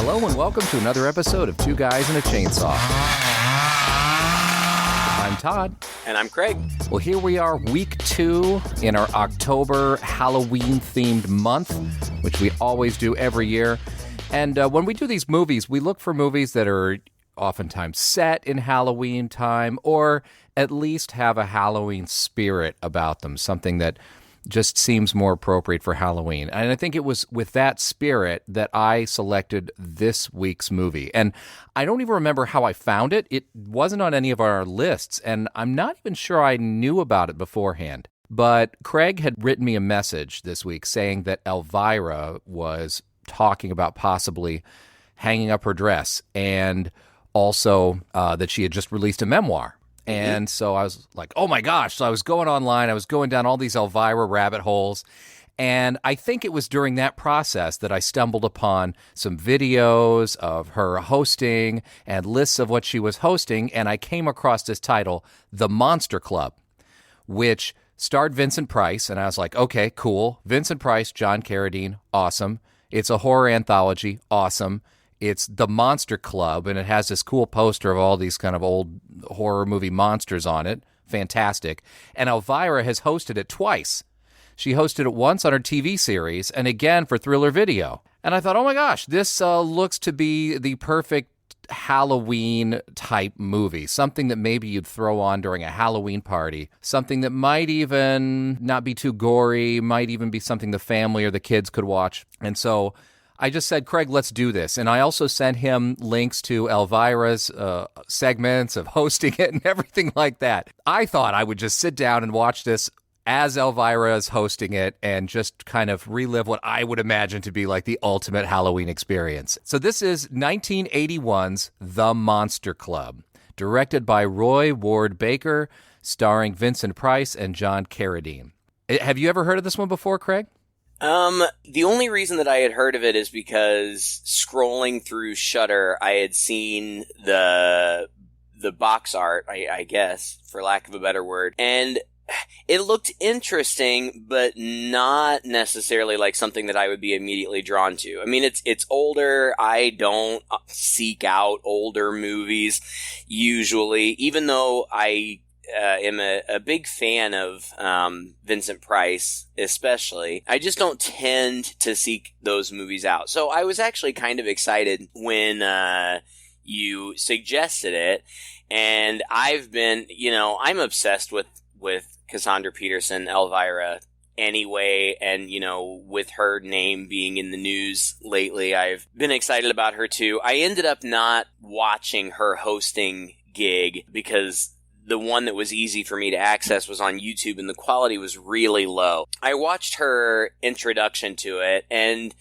Hello and welcome to another episode of Two Guys and a Chainsaw. I'm Todd. And I'm Craig. Well, here we are, week 2 in our October Halloween-themed month, which we always do every year. And when we do these movies, we look for movies that are oftentimes set in Halloween time, or at least have a Halloween spirit about them, something that just seems more appropriate for Halloween. And I think it was with that spirit that I selected this week's movie. And I don't even remember how I found it. It wasn't on any of our lists, and I'm not even sure I knew about it beforehand. But Craig had written me a message this week saying that Elvira was talking about possibly hanging up her dress, and also that she had just released a memoir. And so I was like, oh my gosh. So I was going online, I was going down all these Elvira rabbit holes. And I think it was during that process that I stumbled upon some videos of her hosting and lists of what she was hosting. And I came across this title, The Monster Club, which starred Vincent Price. And I was like, okay, cool. Vincent Price, John Carradine, awesome. It's a horror anthology, awesome. It's The Monster Club, and it has this cool poster of all these kind of old horror movie monsters on it. Fantastic. And Elvira has hosted it twice. She hosted it once on her TV series, and again for Thriller Video. And I thought, oh my gosh, this looks to be the perfect Halloween-type movie. Something that maybe you'd throw on during a Halloween party. Something that might even not be too gory, might even be something the family or the kids could watch. And so I just said, Craig, let's do this. And I also sent him links to Elvira's segments of hosting it and everything like that. I thought I would just sit down and watch this as Elvira is hosting it and just kind of relive what I would imagine to be like the ultimate Halloween experience. So this is 1981's The Monster Club, directed by Roy Ward Baker, starring Vincent Price and John Carradine. Have you ever heard of this one before, Craig? The only reason that I had heard of it is because scrolling through Shudder, I had seen the box art, I guess, for lack of a better word, and it looked interesting, but not necessarily like something that I would be immediately drawn to. I mean, it's older. I don't seek out older movies usually, even though I am a big fan of Vincent Price, especially. I just don't tend to seek those movies out. So I was actually kind of excited when you suggested it, and I've been, I'm obsessed with Cassandra Peterson, Elvira, anyway, and, with her name being in the news lately, I've been excited about her too. I ended up not watching her hosting gig because the one that was easy for me to access was on YouTube, and the quality was really low. I watched her introduction to it, and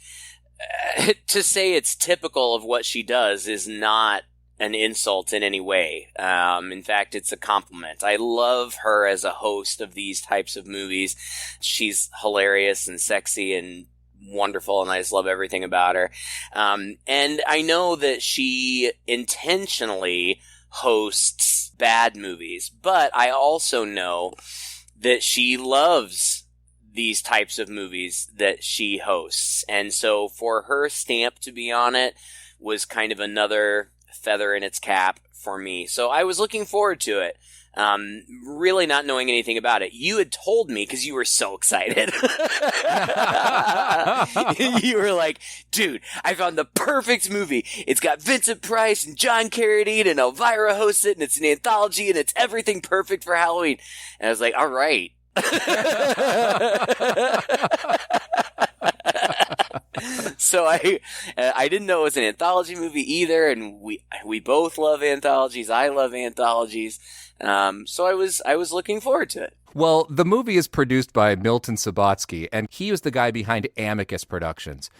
to say it's typical of what she does is not an insult in any way. In fact, it's a compliment. I love her as a host of these types of movies. She's hilarious and sexy and wonderful, and I just love everything about her. And I know that she intentionally hosts bad movies, but I also know that she loves these types of movies that she hosts, and so for her stamp to be on it was kind of another feather in its cap for me. So I was looking forward to it, really not knowing anything about it. You had told me because you were so excited. You were like, dude, I found the perfect movie. It's got Vincent Price and John Carradine and Elvira hosts it, and it's an anthology, and it's everything perfect for Halloween. And I was like, all right. So I didn't know it was an anthology movie either, and we both love anthologies. I love anthologies. So I was looking forward to it. Well, the movie is produced by Milton Subotsky, and he was the guy behind Amicus Productions.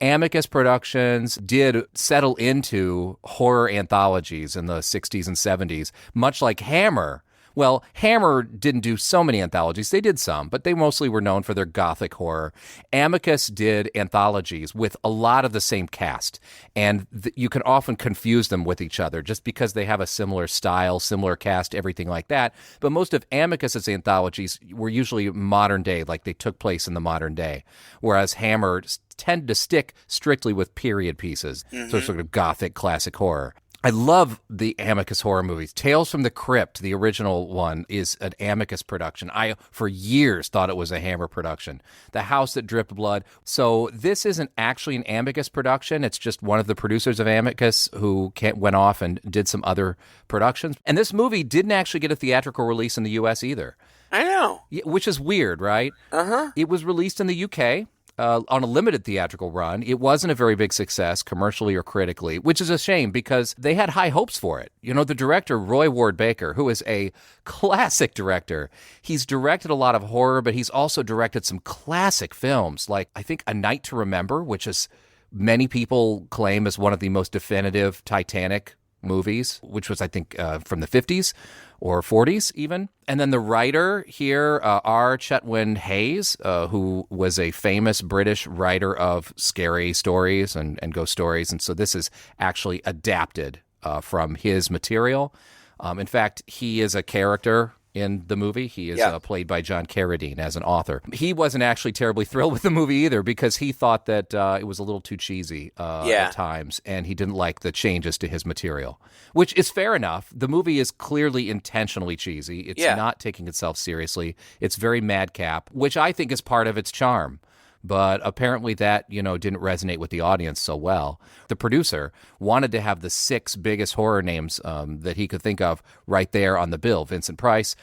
Amicus Productions did settle into horror anthologies in the 60s and 70s, much like Hammer Well, Hammer didn't do so many anthologies. They did some, but they mostly were known for their gothic horror. Amicus did anthologies with a lot of the same cast, and you can often confuse them with each other just because they have a similar style, similar cast, everything like that. But most of Amicus's anthologies were usually modern day, like they took place in the modern day, whereas Hammer tend to stick strictly with period pieces, so sort of gothic classic horror. I love the Amicus horror movies. Tales from the Crypt, the original one, is an Amicus production. I, for years, thought it was a Hammer production. The House That Dripped Blood. So this isn't actually an Amicus production. It's just one of the producers of Amicus who went off and did some other productions. And this movie didn't actually get a theatrical release in the U.S. either. I know. Which is weird, right? Uh-huh. It was released in the U.K., on a limited theatrical run. It wasn't a very big success commercially or critically, which is a shame because they had high hopes for it. You know, the director, Roy Ward Baker, who is a classic director, he's directed a lot of horror, but he's also directed some classic films, like I think A Night to Remember, which is many people claim is one of the most definitive Titanic movies, which was, I think, from the 50s or 40s even. And then the writer here, R. Chetwynd Hayes, who was a famous British writer of scary stories and ghost stories. And so this is actually adapted from his material. In fact, he is a character in the movie. He is played by John Carradine as an author. He wasn't actually terribly thrilled with the movie either because he thought that it was a little too cheesy at times, and he didn't like the changes to his material, which is fair enough. The movie is clearly intentionally cheesy. It's not taking itself seriously. It's very madcap, which I think is part of its charm. But apparently that, didn't resonate with the audience so well. The producer wanted to have the 6 biggest horror names that he could think of right there on the bill. Vincent Price,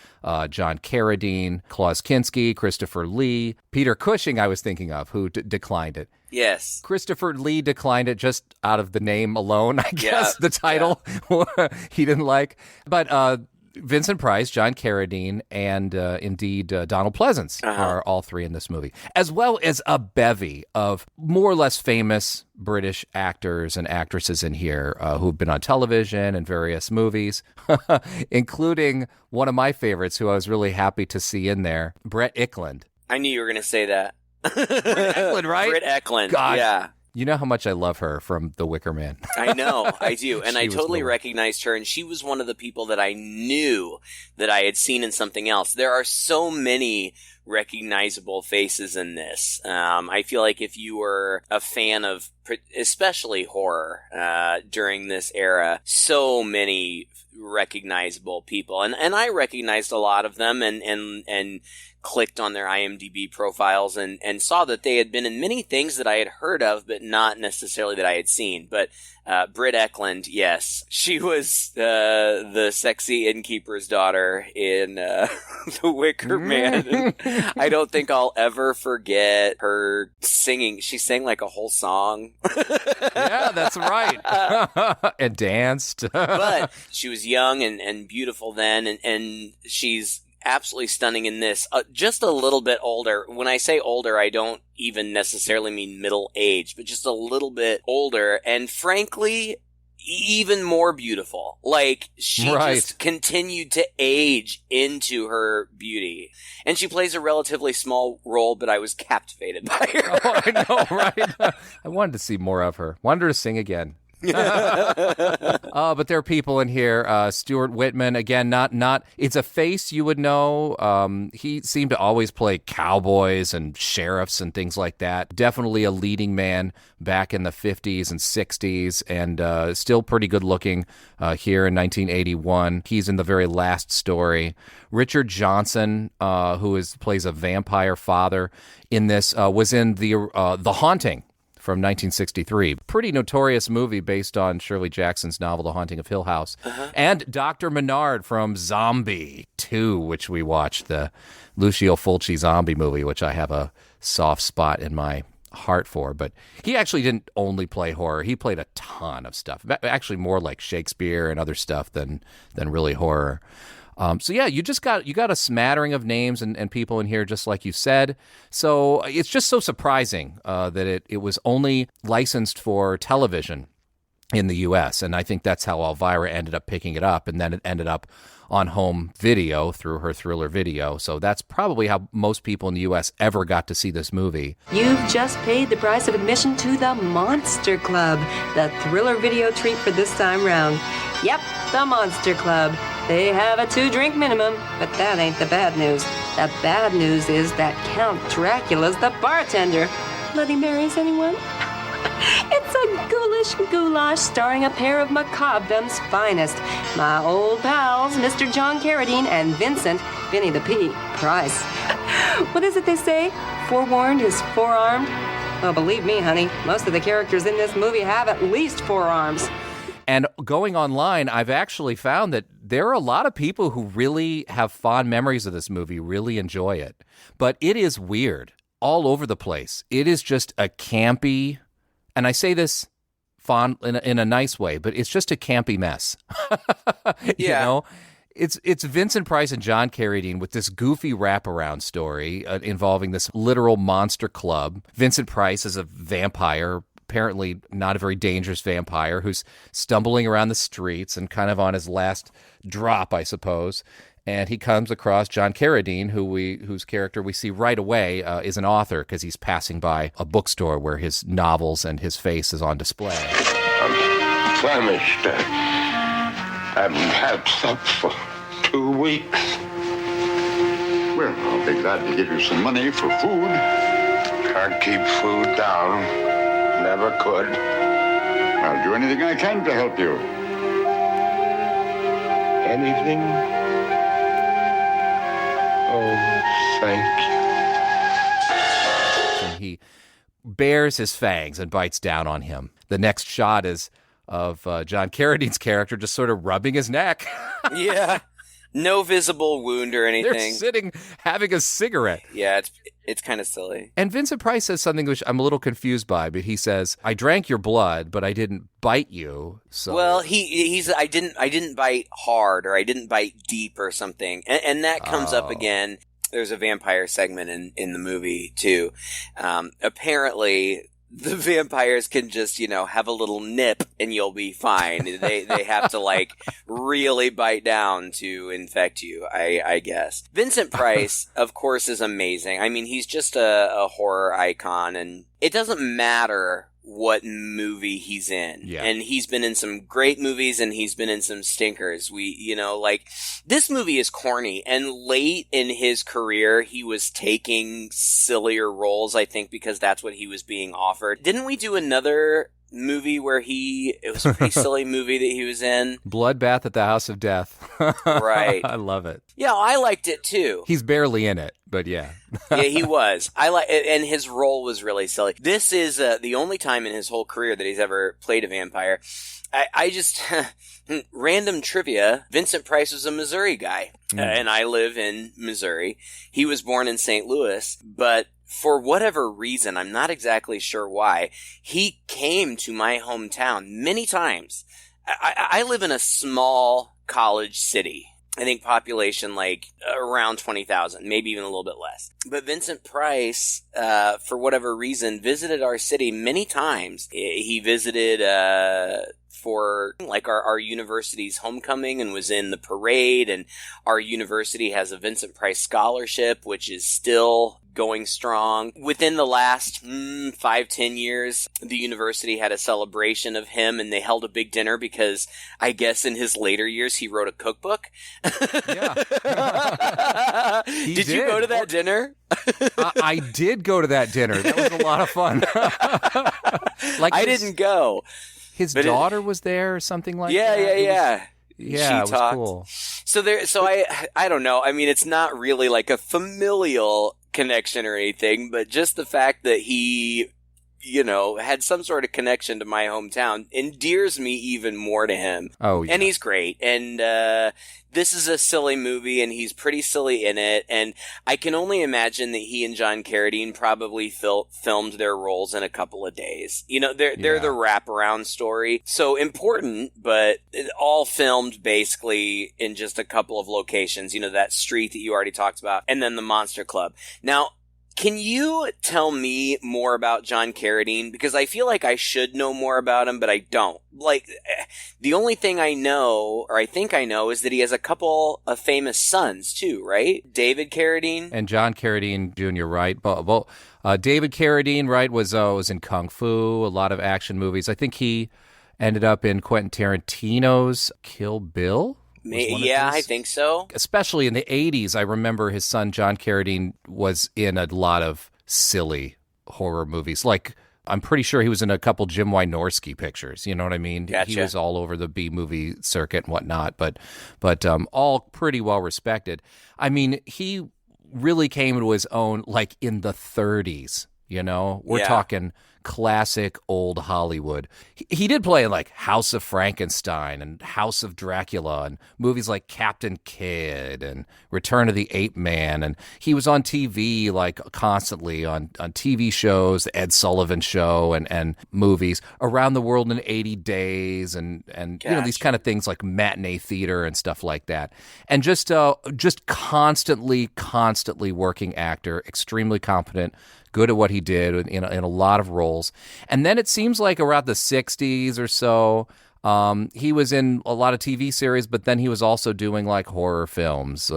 John Carradine, Klaus Kinski, Christopher Lee, Peter Cushing I was thinking of, who declined it. Yes. Christopher Lee declined it just out of the name alone, I guess, the title he didn't like. But Vincent Price, John Carradine, and indeed Donald Pleasance are all 3 in this movie, as well as a bevy of more or less famous British actors and actresses in here who've been on television and various movies, including one of my favorites who I was really happy to see in there, Brett Eklund. I knew you were going to say that. Brett Eklund, right? Brett Eklund, God. yeah. You know how much I love her from The Wicker Man. I know, I do. And I totally cool. recognized her, and she was one of the people that I knew that I had seen in something else. There are so many recognizable faces in this. I feel like if you were a fan of especially horror during this era, so many recognizable people. And I recognized a lot of them and clicked on their IMDb profiles and saw that they had been in many things that I had heard of, but not necessarily that I had seen. But Britt Eklund, yes, she was the sexy innkeeper's daughter in The Wicker Man. I don't think I'll ever forget her singing. She sang like a whole song. Yeah, that's right. And danced. But she was young and beautiful then, and she's absolutely stunning in this. Just a little bit older. When I say older, I don't even necessarily mean middle age, but just a little bit older, and frankly, even more beautiful. Like, she just continued to age into her beauty. And she plays a relatively small role, but I was captivated by her. Oh, I know, right? I wanted to see more of her. Wanted her to sing again. But there are people in here. Stuart Whitman, again, not. It's a face you would know. He seemed to always play cowboys and sheriffs and things like that. Definitely a leading man back in the 50s and 60s, and still pretty good looking here in 1981. He's in the very last story. Richard Johnson, who plays a vampire father in this, was in The Haunting from 1963. Pretty notorious movie based on Shirley Jackson's novel, The Haunting of Hill House. And Dr. Menard from Zombie 2, which we watched, the Lucio Fulci zombie movie, which I have a soft spot in my heart for. But he actually didn't only play horror. He played a ton of stuff. Actually more like Shakespeare and other stuff than really horror. So yeah, you got a smattering of names and people in here, just like you said. So it's just so surprising that it was only licensed for television in the U.S., and I think that's how Elvira ended up picking it up, and then it ended up on home video through her Thriller video. So that's probably how most people in the U.S. ever got to see this movie. You've just paid the price of admission to the Monster Club, the Thriller video treat for this time round. Yep, the Monster Club. They have a 2-drink minimum, but that ain't the bad news. The bad news is that Count Dracula's the bartender. Bloody Marys, anyone? It's a ghoulish goulash starring a pair of macabredom's finest. My old pals, Mr. John Carradine and Vincent, Vinny the P, Price. What is it they say? Forewarned is forearmed? Well, believe me, honey, most of the characters in this movie have at least 4 arms. And going online, I've actually found that there are a lot of people who really have fond memories of this movie, really enjoy it. But it is weird all over the place. It is just a campy, and I say this fond in a nice way, but it's just a campy mess. You know? It's Vincent Price and John Carradine with this goofy wraparound story involving this literal monster club. Vincent Price is a vampire, apparently not a very dangerous vampire, who's stumbling around the streets and kind of on his last drop, I suppose. And he comes across John Carradine, whose character we see right away is an author because he's passing by a bookstore where his novels and his face is on display. I'm famished. Haven't had supper for 2 weeks. Well, I'll be glad to give you some money for food. Can't keep food down. Never could. I'll do anything I can to help you. Anything? Oh, thank you. And he bares his fangs and bites down on him. The next shot is of John Carradine's character just sort of rubbing his neck. Yeah. No visible wound or anything. They're sitting having a cigarette. Yeah, it's kind of silly. And Vincent Price says something which I'm a little confused by, but he says, "I drank your blood, but I didn't bite you." So well, he's I didn't bite hard, or I didn't bite deep or something. And that comes up again. There's a vampire segment in the movie too. Apparently the vampires can just, have a little nip and you'll be fine. They have to like really bite down to infect you, I guess. Vincent Price, of course, is amazing. I mean, he's just a horror icon, and it doesn't matter what movie he's in. Yeah. And he's been in some great movies and he's been in some stinkers. This movie is corny, and late in his career, he was taking sillier roles, I think, because that's what he was being offered. Didn't we do another movie where it was a pretty silly movie that he was in? Bloodbath at the House of Death. Right. I love it. Yeah, I liked it too. He's barely in it, but yeah. Yeah, he was. And his role was really silly. This is the only time in his whole career that he's ever played a vampire. I just random trivia. Vincent Price was a Missouri guy, and I live in Missouri. He was born in St. Louis, but for whatever reason, I'm not exactly sure why, he came to my hometown many times. I live in a small college city. I think population like around 20,000, maybe even a little bit less. But Vincent Price, for whatever reason, visited our city many times. He visited for like our university's homecoming and was in the parade, and our university has a Vincent Price scholarship, which is still going strong. Within the last 5-10 years, the university had a celebration of him, and they held a big dinner because I guess in his later years he wrote a cookbook. Yeah. Did you go to that dinner? I did go to that dinner. That was a lot of fun. I didn't go. His daughter was there or something like that? Yeah. Yeah, it was cool. So I don't know. I mean, it's not really like a familial connection or anything, but just the fact that he, had some sort of connection to my hometown endears me even more to him. Oh, yeah. And he's great. And this is a silly movie, and he's pretty silly in it. And I can only imagine that he and John Carradine probably filmed their roles in a couple of days. They're the wraparound story. So important, but all filmed basically in just a couple of locations. That street that you already talked about, and then the Monster Club. Now, Can you tell me more about John Carradine? Because I feel like I should know more about him, but I don't. Like, the only thing I know, or I think I know, is that he has a couple of famous sons, too, right? David Carradine? And John Carradine Jr., right? David Carradine, right, was in Kung Fu, a lot of action movies. I think he ended up in Quentin Tarantino's Kill Bill. Yeah, I think so. Especially in the 80s, I remember his son, John Carradine, was in a lot of silly horror movies. Like, I'm pretty sure he was in a couple Jim Wynorski pictures. You know what I mean? Gotcha. He was all over the B-movie circuit and whatnot, but all pretty well respected. I mean, he really came to his own, like, in the 30s, you know? We're talking classic old Hollywood. He did play in like House of Frankenstein and House of Dracula and movies like Captain Kidd and Return of the Ape Man, and he was on TV like constantly on TV shows, the Ed Sullivan Show, and movies Around the World in 80 Days and Gotcha. You know, these kind of things like matinee theater and stuff like that. And just constantly working actor, extremely competent, good at what he did in a lot of roles. And then it seems like around the 60s or so, he was in a lot of TV series, but then he was also doing like horror films,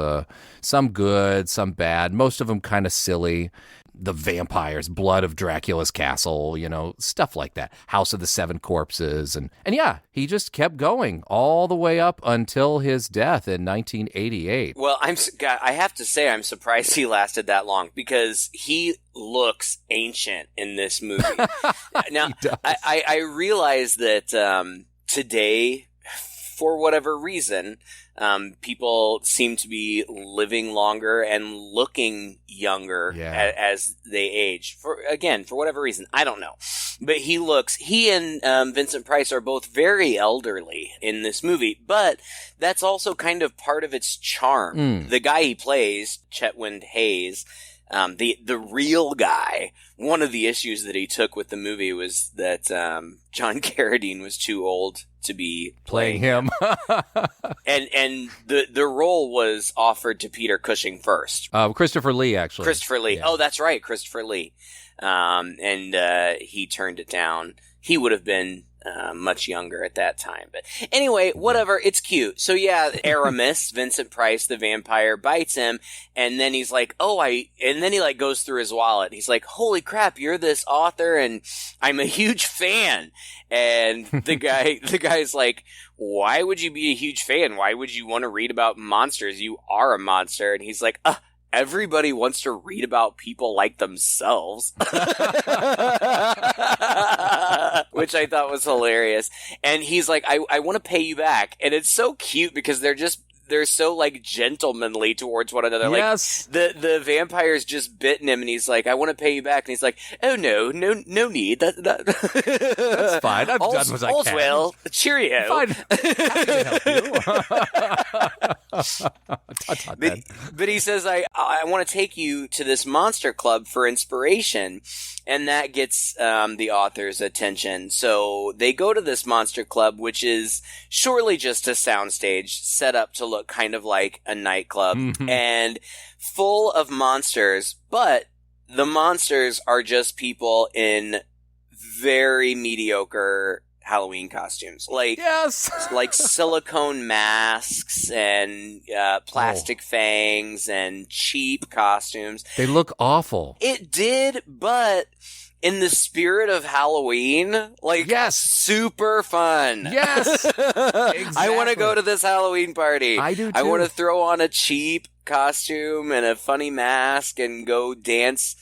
some good, some bad, most of them kind of silly. The Vampires, Blood of Dracula's Castle, you know, stuff like that. House of the Seven Corpses. And yeah, he just kept going all the way up until his death in 1988. Well, I have to say I'm surprised he lasted that long because he looks ancient in this movie. Now, I realize that today, for whatever reason, people seem to be living longer and looking younger as they age. For whatever reason, I don't know. But he and Vincent Price are both very elderly in this movie, but that's also kind of part of its charm. The guy he plays, Chetwynd Hayes, the real guy, one of the issues that he took with the movie was that John Carradine was too old to be playing him. and the role was offered to Peter Cushing first. Christopher Lee, actually. Christopher Lee. Yeah. Oh, that's right, Christopher Lee. And he turned it down. He would have been much younger at that time. But anyway, whatever, it's cute. So yeah, Aramis, Vincent Price, the vampire, bites him, and then he's like, and then he like goes through his wallet. He's like, holy crap, you're this author, and I'm a huge fan. And the guy's like, why would you be a huge fan? Why would you want to read about monsters? You are a monster. And he's like, everybody wants to read about people like themselves. Which I thought was hilarious. And he's like, I want to pay you back. And it's so cute because they're so like gentlemanly towards one another. Yes. Like the vampire's just bitten him and he's like, I want to pay you back. And he's like, oh no need. That's fine. I've done what I can. Well, cheerio. Fine. Happy to help you. But he says, I want to take you to this monster club for inspiration. And that gets the author's attention. So they go to this monster club, which is surely just a soundstage set up to look kind of like a nightclub and full of monsters. But the monsters are just people in very mediocre Halloween costumes. Like silicone masks and plastic fangs and cheap costumes. They look awful. It did, but in the spirit of Halloween, like, yes, super fun. Yes. Exactly. I want to go to this Halloween party. I do too. I want to throw on a cheap costume and a funny mask and go dance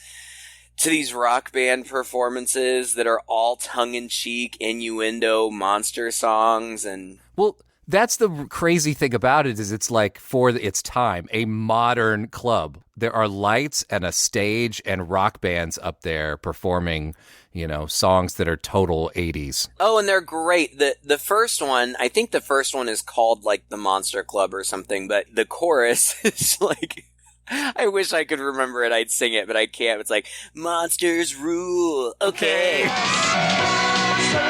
to these rock band performances that are all tongue-in-cheek, innuendo, monster songs. And well, that's the crazy thing about it is it's like, for its time, a modern club. There are lights and a stage and rock bands up there performing, you know, songs that are total 80s. Oh, and they're great. The first one, I think the first one is called like the Monster Club or something, but the chorus is like, I wish I could remember it. I'd sing it, but I can't. It's like, monsters rule. Okay. Monsters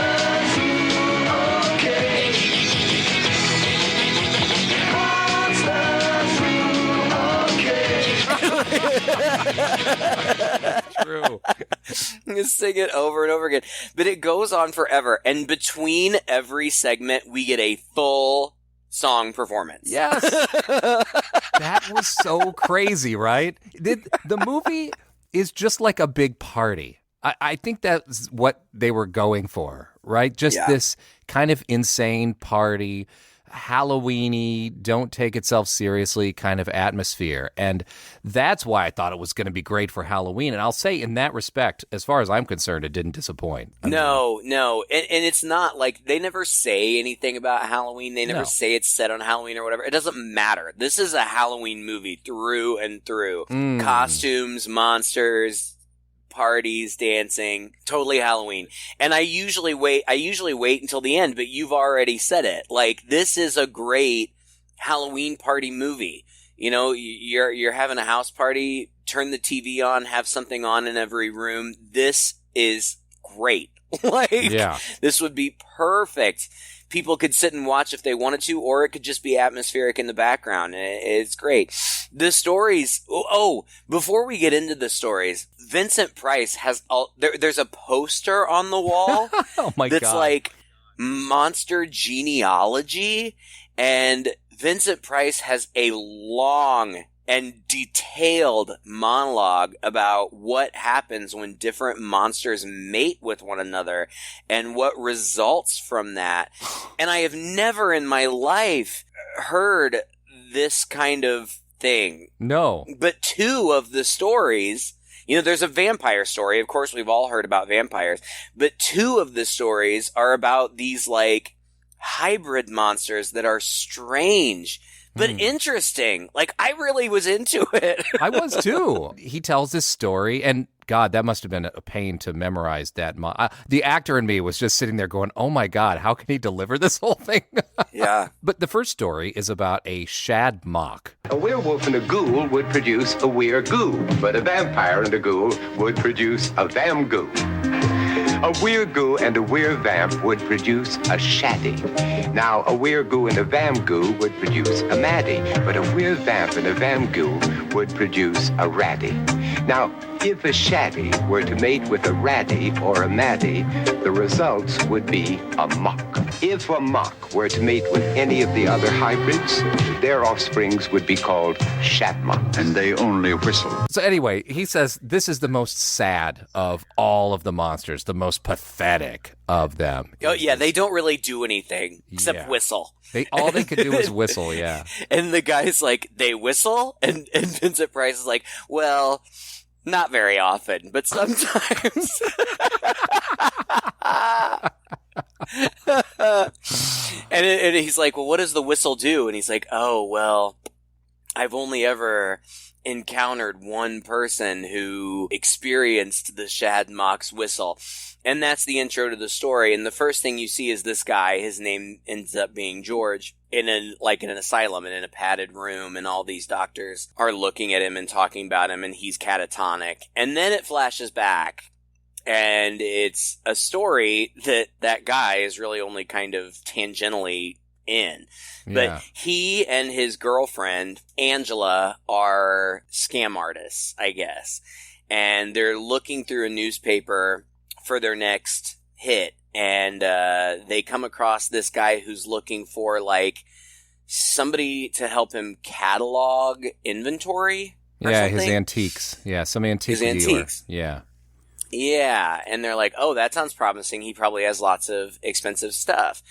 rule. Okay. Monsters rule. Okay. True. You sing it over and over again. But it goes on forever. And between every segment, we get a full song performance. Yes. That was so crazy, right? The movie is just like a big party. I think that's what they were going for, right? Just this kind of insane party, Halloween-y, don't take itself seriously kind of atmosphere. And that's why I thought it was going to be great for Halloween. And I'll say in that respect, as far as I'm concerned, it didn't disappoint. No. And it's not like they never say anything about Halloween. They never say it's set on Halloween or whatever. It doesn't matter. This is a Halloween movie through and through. Costumes, monsters, parties, dancing, totally Halloween. And I usually wait until the end, but you've already said it. Like, this is a great Halloween party movie. You know, you're having a house party, turn the TV on, have something on in every room. This is great. This would be perfect. People could sit and watch if they wanted to, or it could just be atmospheric in the background. It's great. The stories. Before we get into the stories, Vincent Price has there's a poster on the wall. Oh my God. That's like monster genealogy, and Vincent Price has a long and detailed monologue about what happens when different monsters mate with one another and what results from that. And I have never in my life heard this kind of thing. No. But two of the stories, you know, there's a vampire story. Of course, we've all heard about vampires. But two of the stories are about these, like, hybrid monsters that are strange but interesting. Like, I really was into it. I was too. He tells this story, and God, that must have been a pain to memorize that. The actor in me was just sitting there going, oh my God, how can he deliver this whole thing? Yeah. But the first story is about a shad mock. A werewolf and a ghoul would produce a were-ghoul, but a vampire and a ghoul would produce a vam-ghoul. A were-ghoul and a were-vamp would produce a shaddy. Now, a were-ghoul and a vam-ghoul would produce a maddie, but a were-vamp and a vam-ghoul would produce a ratty. Now, if a shaddy were to mate with a ratty or a maddie, the results would be a mock. If a mock were to mate with any of the other hybrids, their offsprings would be called shadmock. And they only whistle. So anyway, he says this is the most sad of all of the monsters, the most pathetic of them. Oh, yeah, they don't really do anything except whistle. All they could do was whistle, yeah. And the guy's like, they whistle? And Vincent Price is like, well, not very often, but sometimes. and he's like, well, what does the whistle do? And he's like, oh, well, I've only ever encountered one person who experienced the Shadmock's whistle. And that's the intro to the story. And the first thing you see is this guy. His name ends up being George, in an asylum and in a padded room. And all these doctors are looking at him and talking about him. And he's catatonic. And then it flashes back. And it's a story that guy is really only kind of tangentially in. Yeah. But he and his girlfriend, Angela, are scam artists, I guess. And they're looking through a newspaper for their next hit. And they come across this guy who's looking for, like, somebody to help him catalog inventory or something. His antiques. Yeah, some antique His dealer. antiques. Yeah. Yeah, and they're like, oh, that sounds promising. He probably has lots of expensive stuff.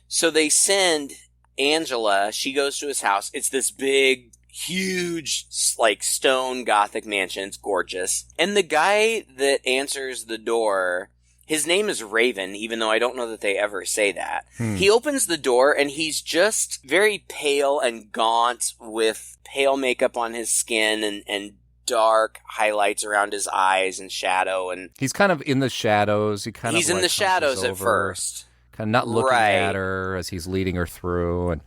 So they send Angela. She goes to his house. It's this big, huge, like, stone Gothic mansion. It's gorgeous. And the guy that answers the door, his name is Raven, even though I don't know that they ever say that. He opens the door, and he's just very pale and gaunt with pale makeup on his skin and dark highlights around his eyes and shadow, and he's kind of in the shadows. He's in the shadows at first, kind of not looking at her as he's leading her through, and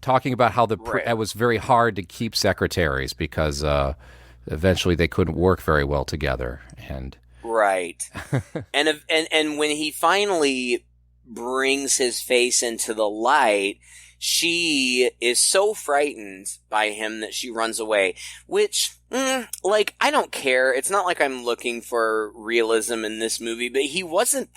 talking about how it was very hard to keep secretaries because eventually they couldn't work very well together. And and when he finally brings his face into the light, she is so frightened by him that she runs away, which, like, I don't care. It's not like I'm looking for realism in this movie, but he wasn't...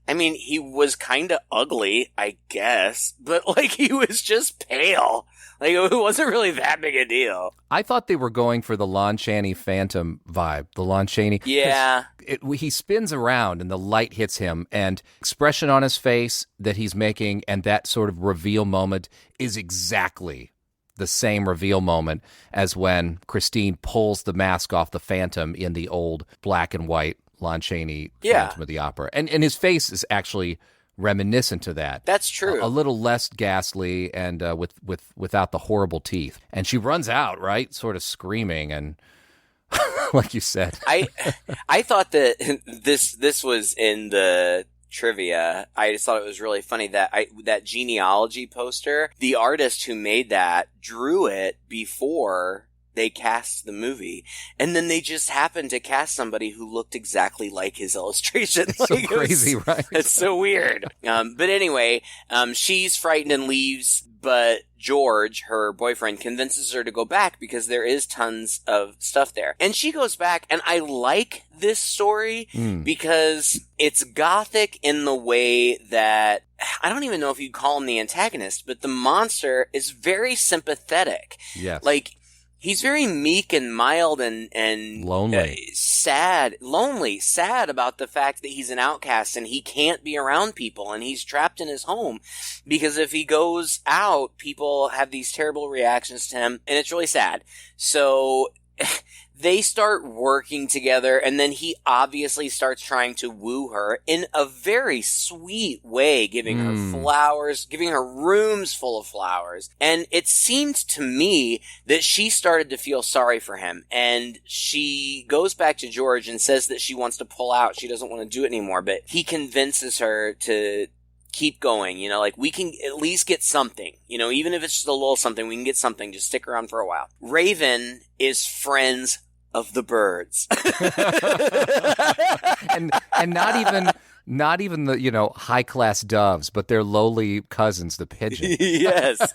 I mean, he was kind of ugly, I guess, but, like, he was just pale. Like, it wasn't really that big a deal. I thought they were going for the Lon Chaney Phantom vibe. The Lon Chaney. Yeah. He spins around and the light hits him, and expression on his face that he's making and that sort of reveal moment is exactly the same reveal moment as when Christine pulls the mask off the Phantom in the old black and white Lon Chaney Phantom of the Opera. And his face is actually reminiscent to that. That's true. A little less ghastly and without the horrible teeth. And she runs out, right? Sort of screaming and like you said. I thought that this was in the trivia. I just thought it was really funny that that Genealogy poster, the artist who made that drew it before they cast the movie, and then they just happened to cast somebody who looked exactly like his illustration. It's so crazy, right? It's so weird. But anyway, she's frightened and leaves, but George, her boyfriend, convinces her to go back because there is tons of stuff there. And she goes back, and I like this story because it's gothic in the way that, I don't even know if you'd call him the antagonist, but the monster is very sympathetic. Yes. Like, he's very meek and mild and lonely, sad about the fact that he's an outcast and he can't be around people and he's trapped in his home because if he goes out, people have these terrible reactions to him, and it's really sad. So they start working together, and then he obviously starts trying to woo her in a very sweet way, giving her flowers, giving her rooms full of flowers. And it seemed to me that she started to feel sorry for him, and she goes back to George and says that she wants to pull out. She doesn't want to do it anymore, but he convinces her to keep going, you know, like, we can at least get something, you know, even if it's just a little something, we can get something, just stick around for a while. Raven is friends of the birds. and not even the, you know, high class doves, but their lowly cousins, the pigeon. Yes.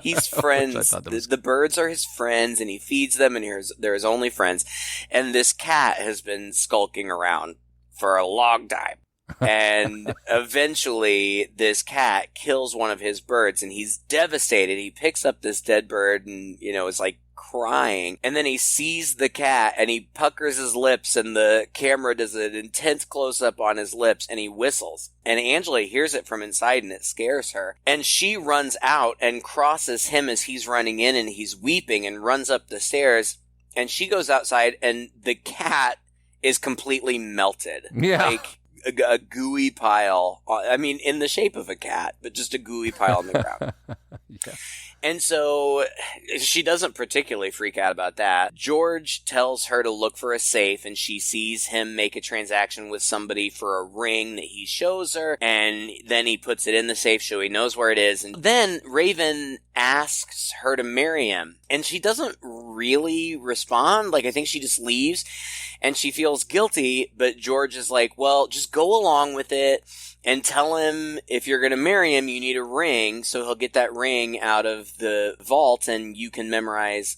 He's friends. The birds are his friends, and he feeds them, and they're his only friends. And this cat has been skulking around for a long time. And eventually this cat kills one of his birds, and he's devastated. He picks up this dead bird and, you know, is like crying. And then he sees the cat and he puckers his lips, and the camera does an intense close up on his lips, and he whistles. And Angela hears it from inside, and it scares her. And she runs out and crosses him as he's running in, and he's weeping, and runs up the stairs. And she goes outside, and the cat is completely melted. Yeah. Like a gooey pile. I mean, in the shape of a cat, but just a gooey pile on the ground. Yeah. And so she doesn't particularly freak out about that. George tells her to look for a safe, and she sees him make a transaction with somebody for a ring that he shows her, and then he puts it in the safe so he knows where it is. And then Raven asks her to marry him, and she doesn't really respond. Like, I think she just leaves, and she feels guilty, but George is like, well, just go along with it and tell him if you're going to marry him, you need a ring, so he'll get that ring out of the vault and you can memorize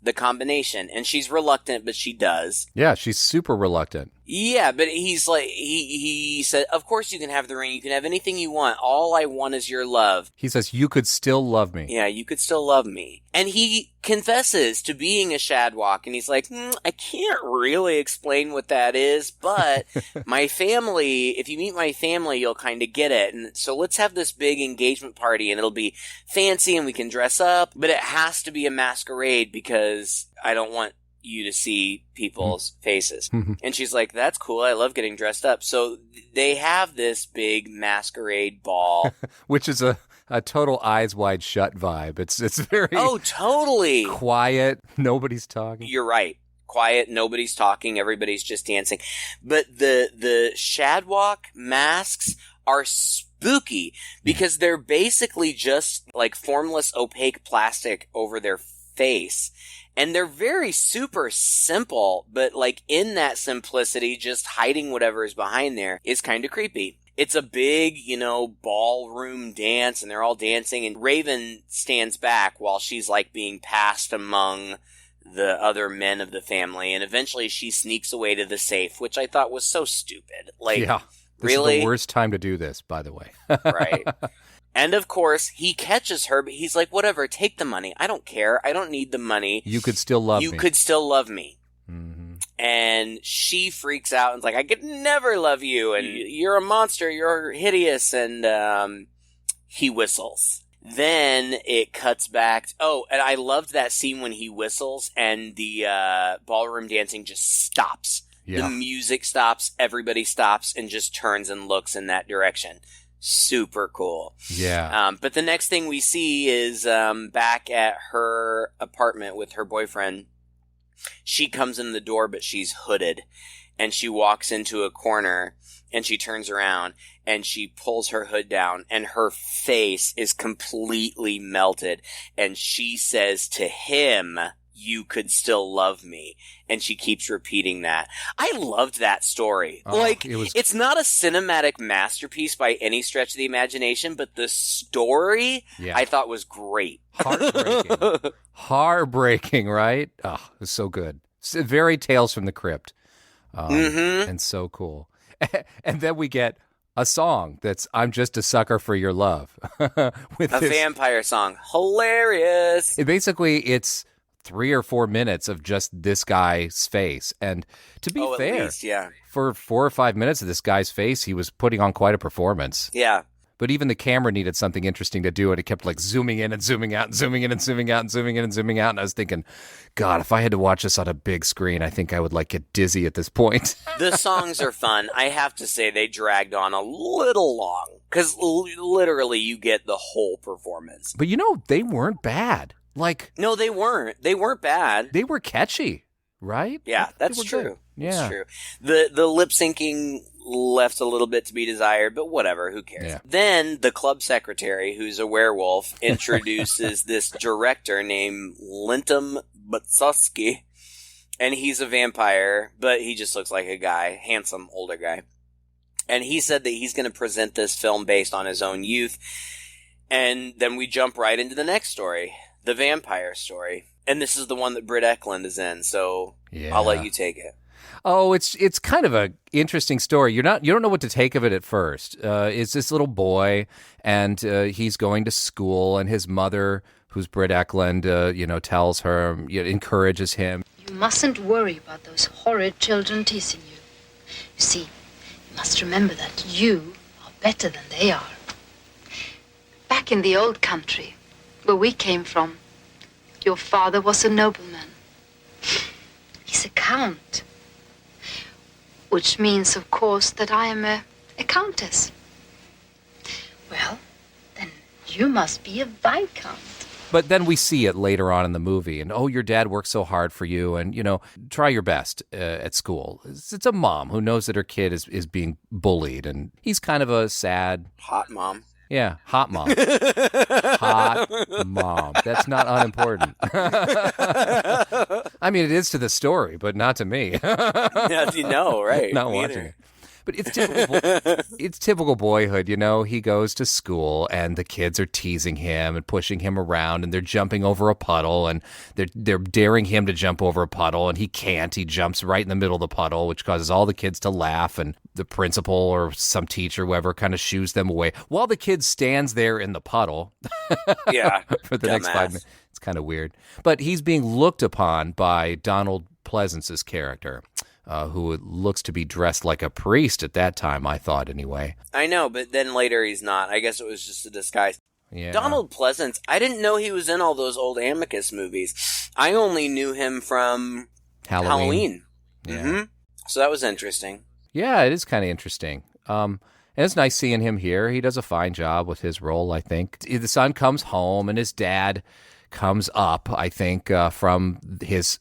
the combination. And she's reluctant, but she does. Yeah, she's super reluctant. Yeah, but he's like, he said, of course you can have the ring. You can have anything you want. All I want is your love. He says, you could still love me. Yeah, you could still love me. And he confesses to being a shadwalk, and he's like, I can't really explain what that is, but my family, if you meet my family, you'll kind of get it. And so let's have this big engagement party, and it'll be fancy, and we can dress up, but it has to be a masquerade because I don't want you to see people's faces. And she's like, that's cool. I love getting dressed up. So they have this big masquerade ball. Which is a total eyes wide shut vibe. It's very totally quiet. Nobody's talking. You're right. Quiet. Nobody's talking. Everybody's just dancing. But the Shadwalk masks are spooky because they're basically just like formless, opaque plastic over their face. And they're very super simple, but like in that simplicity, just hiding whatever is behind there is kind of creepy. It's a big, ballroom dance, and they're all dancing, and Raven stands back while she's, like, being passed among the other men of the family, and eventually she sneaks away to the safe, which I thought was so stupid. Like, yeah, this really? is the worst time to do this, by the way. Right. And, of course, he catches her, but he's like, whatever, take the money. I don't care. I don't need the money. You could still love me. You could still love me. Mm-hmm. And she freaks out and's like, I could never love you, and you're a monster, you're hideous, and he whistles. Then it cuts back. Oh, and I loved that scene when he whistles and the ballroom dancing just stops. Yeah. The music stops, everybody stops, and just turns and looks in that direction. Super cool. Yeah. But the next thing we see is back at her apartment with her boyfriend. She comes in the door, but she's hooded, and she walks into a corner, and she turns around, and she pulls her hood down, and her face is completely melted, and she says to him, you could still love me. And she keeps repeating that. I loved that story. Oh, it's not a cinematic masterpiece by any stretch of the imagination, but the story I thought was great. Heartbreaking. Heartbreaking, right? Oh, it was so good. Very Tales from the Crypt. And so cool. And then we get a song that's I'm Just a Sucker for Your Love. With a vampire song. Hilarious. It's 3 or 4 minutes of just this guy's face. And to be fair, at least, yeah. For 4 or 5 minutes of this guy's face, he was putting on quite a performance. Yeah. But even the camera needed something interesting to do, and it kept like zooming in and zooming out and zooming in and zooming out and zooming in and zooming out. And I was thinking, God, if I had to watch this on a big screen, I think I would like get dizzy at this point. The songs are fun. I have to say they dragged on a little long because literally you get the whole performance. But they weren't bad. No, they weren't. They weren't bad. They were catchy, right? Yeah, that's true. Good. Yeah, that's true. The lip syncing left a little bit to be desired, but whatever, who cares? Yeah. Then the club secretary, who's a werewolf, introduces this director named Linton Butsuski, and he's a vampire, but he just looks like a guy, handsome, older guy. And he said that he's going to present this film based on his own youth, and then we jump right into the next story. The vampire story. And this is the one that Britt Eklund is in, so I'll let you take it. Oh, it's kind of a interesting story. You don't know what to take of it at first. It's this little boy, and he's going to school, and his mother, who's Britt Eklund, tells her, encourages him. You mustn't worry about those horrid children teasing you. You see, you must remember that you are better than they are. Back in the old country, where we came from, your father was a nobleman. He's a count. Which means, of course, that I am a countess. Well, then you must be a viscount. But then we see it later on in the movie, and your dad worked so hard for you, and try your best at school. It's a mom who knows that her kid is being bullied, and he's kind of a sad, hot mom. Yeah, hot mom. Hot mom. That's not unimportant. I mean, it is to the story, but not to me. Right? Not watching it. But it's typical boyhood, He goes to school, and the kids are teasing him and pushing him around, and they're jumping over a puddle, and they're daring him to jump over a puddle, and he can't. He jumps right in the middle of the puddle, which causes all the kids to laugh, and the principal or some teacher, whoever, kind of shoos them away while the kid stands there in the puddle. Yeah, for the next 5 minutes. It's kind of weird, but he's being looked upon by Donald Pleasance's character. Who looks to be dressed like a priest at that time, I thought, anyway. I know, but then later he's not. I guess it was just a disguise. Yeah. Donald Pleasance, I didn't know he was in all those old Amicus movies. I only knew him from Halloween. Yeah. Mm-hmm. So that was interesting. Yeah, it is kind of interesting. And it's nice seeing him here. He does a fine job with his role, I think. The son comes home, and his dad comes up, I think, from his...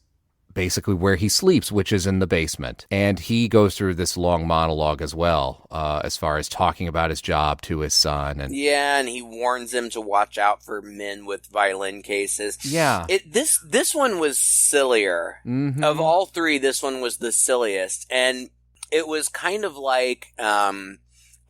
basically where he sleeps, which is in the basement. And he goes through this long monologue as well, as far as talking about his job to his son. And and he warns him to watch out for men with violin cases. Yeah. This one was sillier. Mm-hmm. Of all three, this one was the silliest. And it was kind of like,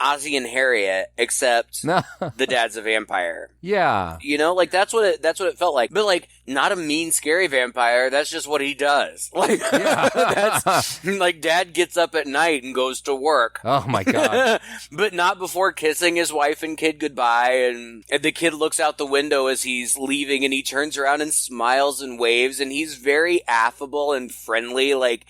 Ozzie and Harriet, except the dad's a vampire. Yeah. You know, like that's what it felt like. But like, not a mean, scary vampire. That's just what he does. Like, that's like dad gets up at night and goes to work. Oh my God. But not before kissing his wife and kid goodbye. And the kid looks out the window as he's leaving and he turns around and smiles and waves. And he's very affable and friendly, like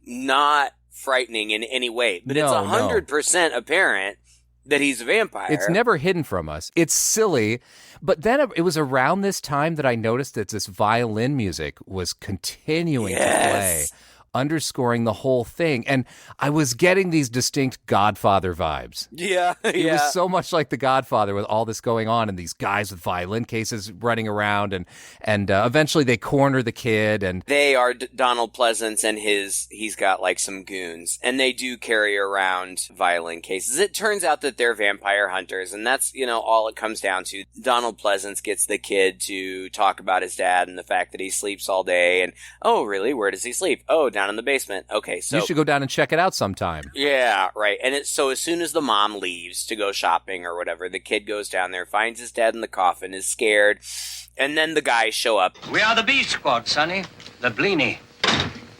not frightening in any way. But it's 100% apparent that he's a vampire. It's never hidden from us. It's silly. But then it was around this time that I noticed that this violin music was continuing to play, underscoring the whole thing. And I was getting these distinct Godfather vibes. Yeah. It was so much like The Godfather with all this going on and these guys with violin cases running around. And eventually they corner the kid. And they are Donald Pleasance and he's got like some goons. And they do carry around violin cases. It turns out that they're vampire hunters. And that's, all it comes down to. Donald Pleasance gets the kid to talk about his dad and the fact that he sleeps all day. And, oh, really? Where does he sleep? Oh, down in the basement. Okay, so you should go down and check it out sometime. Yeah, right. And so as soon as the mom leaves to go shopping or whatever, the kid goes down there, finds his dad in the coffin, is scared, and then the guys show up. We are the B Squad, Sonny. The Bleeny.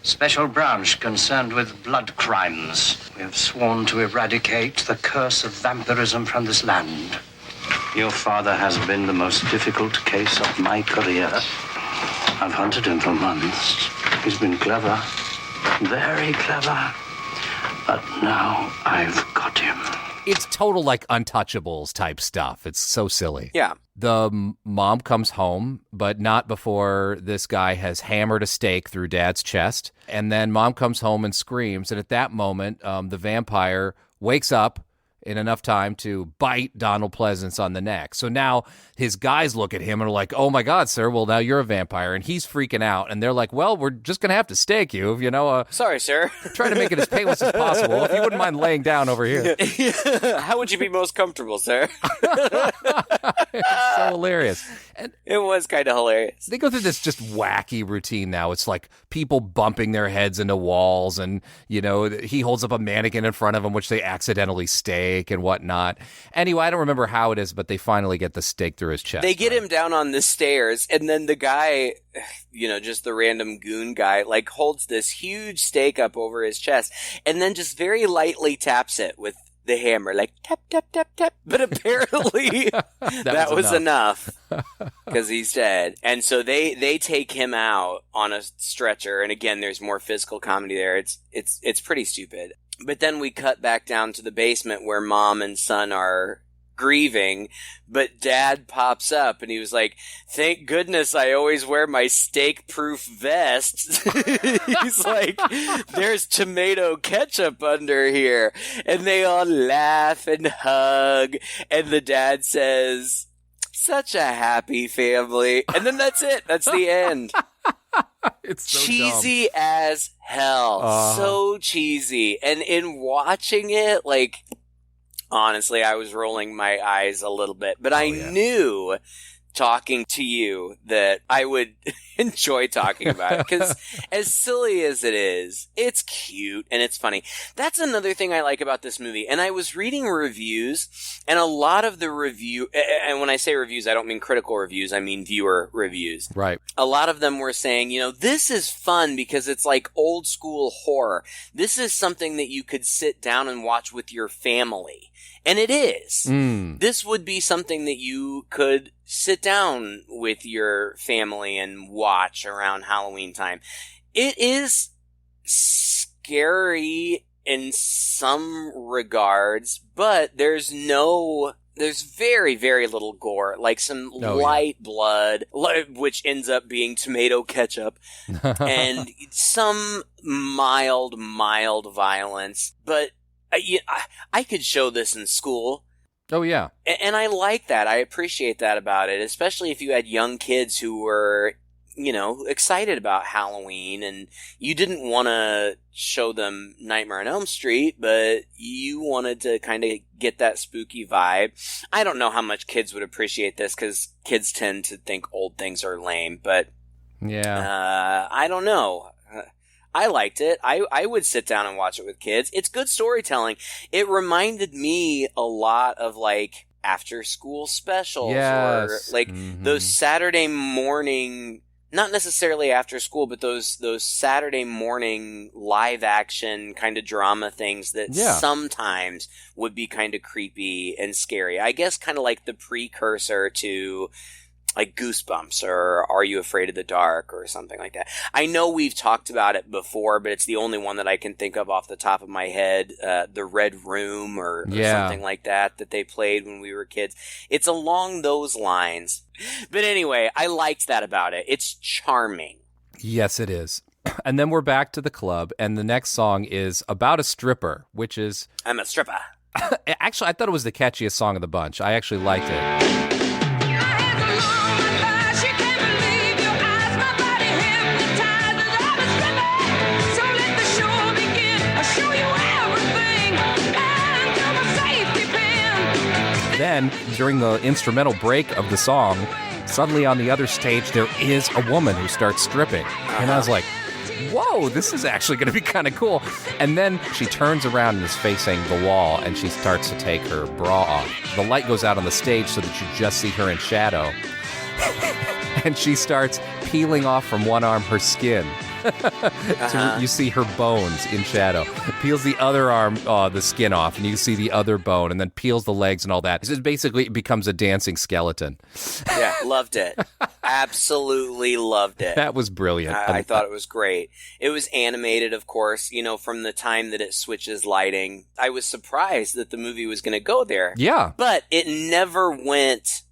Special branch concerned with blood crimes. We have sworn to eradicate the curse of vampirism from this land. Your father has been the most difficult case of my career. I've hunted him for months. He's been clever. Very clever. But now I've got him. It's total like Untouchables type stuff. It's so silly. Yeah. The mom comes home, but not before this guy has hammered a stake through dad's chest. And then mom comes home and screams. And at that moment, the vampire wakes up in enough time to bite Donald Pleasance on the neck. So now his guys look at him and are like, oh my God, sir, well, now you're a vampire. And he's freaking out. And they're like, well, we're just going to have to stake you, Sorry, sir. Try to make it as painless as possible. If you wouldn't mind laying down over here. How would you be most comfortable, sir? It's so hilarious. And it was kind of hilarious. They go through this just wacky routine now. It's like people bumping their heads into walls and, he holds up a mannequin in front of them, which they accidentally stake and whatnot. Anyway, I don't remember how it is, but they finally get the stake through his chest. They get him down on the stairs, and then the guy, just the random goon guy, like holds this huge stake up over his chest, and then just very lightly taps it with the hammer, like tap, tap, tap, tap. But apparently that was enough because he's dead. And so they take him out on a stretcher. And again, there's more physical comedy there. It's pretty stupid. But then we cut back down to the basement where mom and son are grieving, but dad pops up and he was like, thank goodness I always wear my steak-proof vest. He's like, there's tomato ketchup under here. And they all laugh and hug. And the dad says, such a happy family. And then that's it. That's the end. It's so cheesy as hell. So cheesy. And in watching it, like, honestly, I was rolling my eyes a little bit, but I knew talking to you that I would enjoy talking about it because as silly as it is, it's cute and it's funny. That's another thing I like about this movie. And I was reading reviews, and a lot of the and when I say reviews, I don't mean critical reviews, I mean viewer reviews. Right. A lot of them were saying, this is fun because it's like old school horror. This is something that you could sit down and watch with your family. And it is. This would be something that you could sit down with your family and watch around Halloween time. It is scary in some regards, but there's very, very little gore, like some light blood, which ends up being tomato ketchup, and some mild violence, but I could show this in school. Oh, yeah. And I like that. I appreciate that about it, especially if you had young kids who were, excited about Halloween and you didn't want to show them Nightmare on Elm Street, but you wanted to kind of get that spooky vibe. I don't know how much kids would appreciate this because kids tend to think old things are lame, but yeah, I don't know. I liked it. I would sit down and watch it with kids. It's good storytelling. It reminded me a lot of like after school specials or like those Saturday morning, not necessarily after school, but those Saturday morning live action kind of drama things that sometimes would be kind of creepy and scary. I guess kind of like the precursor to like Goosebumps or Are You Afraid of the Dark or something like that. I know we've talked about it before, but it's the only one that I can think of off the top of my head. The Red Room or something like that they played when we were kids. It's along those lines. But anyway, I liked that about it. It's charming. Yes, it is. And then we're back to the club, and the next song is about a stripper, which is... I'm a stripper. Actually, I thought it was the catchiest song of the bunch. I actually liked it. Then, during the instrumental break of the song, suddenly on the other stage, there is a woman who starts stripping. And I was like, whoa, this is actually going to be kind of cool. And then she turns around and is facing the wall, and she starts to take her bra off. The light goes out on the stage so that you just see her in shadow. And she starts peeling off from one arm her skin. So you see her bones in shadow. Peels the other arm, the skin off, and you see the other bone, and then peels the legs and all that. So basically, it becomes a dancing skeleton. Yeah, loved it. Absolutely loved it. That was brilliant. I thought it was great. It was animated, of course, from the time that it switches lighting. I was surprised that the movie was going to go there. Yeah. But it never went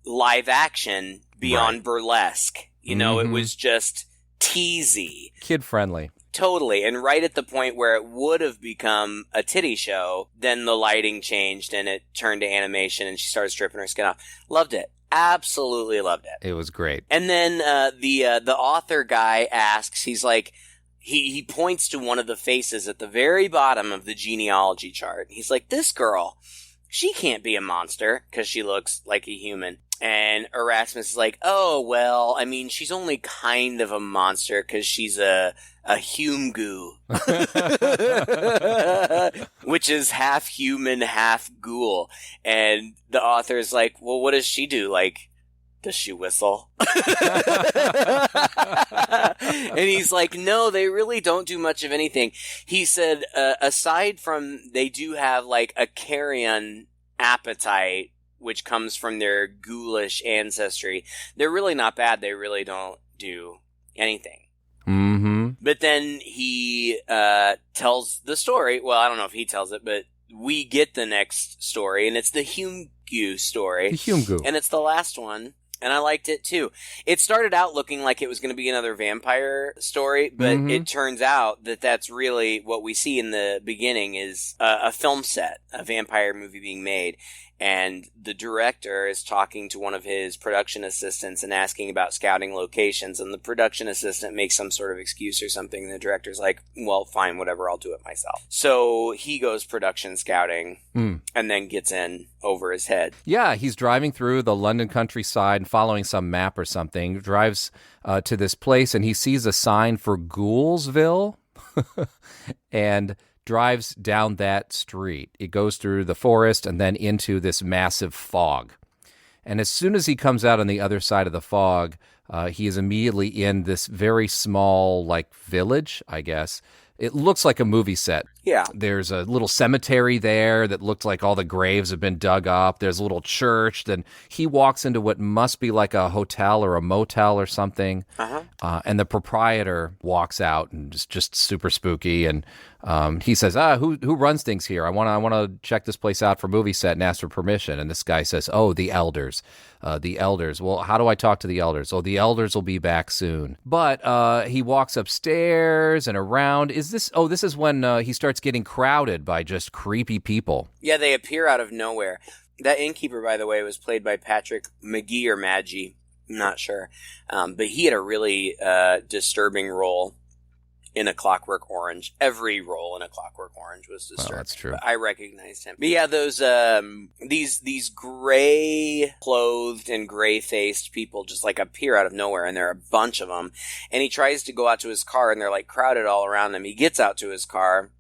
live action beyond burlesque. It was just teasy. Kid friendly. Totally. And right at the point where it would have become a titty show, then the lighting changed and it turned to animation and she started stripping her skin off. Loved it. Absolutely loved it. It was great. And then the author guy asks, he's like, he points to one of the faces at the very bottom of the genealogy chart. He's like, this girl, she can't be a monster because she looks like a human. And Erasmus is like, oh, well, I mean, she's only kind of a monster because she's a hume goo. Which is half human, half ghoul. And the author is like, well, what does she do? Like, does she whistle? And he's like, no, they really don't do much of anything. He said, aside from they do have like a carrion appetite, which comes from their ghoulish ancestry, they're really not bad. They really don't do anything. Mm-hmm. But then he tells the story. Well, I don't know if he tells it, but we get the next story, and it's the hume goo story. The hume goo. And it's the last one. And I liked it too. It started out looking like it was going to be another vampire story, but it turns out that that's really what we see in the beginning is a film set, a vampire movie being made. And the director is talking to one of his production assistants and asking about scouting locations. And the production assistant makes some sort of excuse or something. And the director's like, well, fine, whatever, I'll do it myself. So he goes production scouting and then gets in over his head. Yeah, he's driving through the London countryside and following some map or something, drives to this place, and he sees a sign for Ghoulsville and drives down that street. It goes through the forest and then into this massive fog. And as soon as he comes out on the other side of the fog, he is immediately in this very small, like, village, I guess. It looks like a movie set. Yeah. There's a little cemetery there that looks like all the graves have been dug up. There's a little church. Then he walks into what must be like a hotel or a motel or something. And the proprietor walks out and is just super spooky. And he says, who runs things here? I want to check this place out for movie set and ask for permission. And this guy says, oh, the elders. The elders. Well, how do I talk to the elders? Oh, the elders will be back soon. But he walks upstairs and around. This is when he starts getting crowded by just creepy people. Yeah, they appear out of nowhere. That innkeeper, by the way, was played by Patrick McGee or Maggie. I'm not sure. But he had a really disturbing role in A Clockwork Orange. Every role in A Clockwork Orange was disturbing. Well, that's true. But I recognized him. But yeah, those these gray clothed and gray faced people just like appear out of nowhere, and there are a bunch of them. And he tries to go out to his car, and they're like crowded all around him. He gets out to his car,